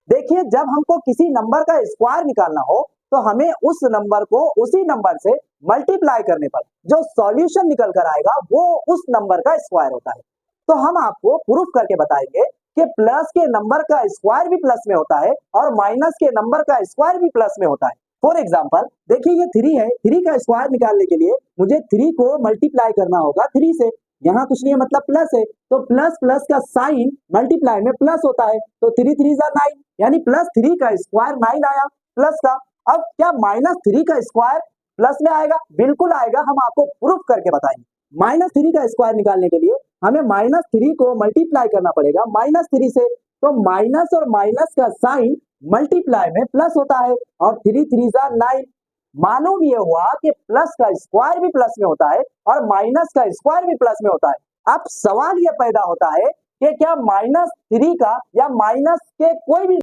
देखिए, जब हमको किसी नंबर का स्क्वायर निकालना हो तो हमें उस नंबर को उसी नंबर से मल्टीप्लाई करने पर जो सॉल्यूशन निकल कर आएगा वो उस नंबर का स्क्वायर होता है। तो हम आपको प्रूफ करके बताएंगे कि प्लस के नंबर का स्क्वायर भी प्लस में होता है और माइनस के नंबर का स्क्वायर भी प्लस में होता है। फॉर एग्जाम्पल देखिए, ये 3 है, 3 का स्क्वायर निकालने के लिए मुझे 3 को मल्टीप्लाई करना होगा 3 से। यहाँ कुछ नहीं है, मतलब प्लस है, तो प्लस प्लस का साइन मल्टीप्लाई में प्लस होता है, तो 3 3 जा 9, यानी प्लस 3 का स्क्वायर 9 आया प्लस का। अब क्या माइनस 3 का स्क्वायर प्लस में आएगा? बिल्कुल आएगा, हम आपको प्रूफ करके बताएंगे। माइनस 3 का स्क्वायर निकालने के लिए हमें माइनस 3 को मल्टीप्लाई करना पड़ेगा माइनस 3 से, तो माइनस और माइनस का साइन मल्टीप्लाई में प्लस होता है और 3 3 जा 9। मालूम ये हुआ कि प्लस का स्क्वायर भी प्लस में होता है और माइनस का स्क्वायर भी प्लस में होता है। अब सवाल ये पैदा होता है कि क्या माइनस 3 का या माइनस के कोई भी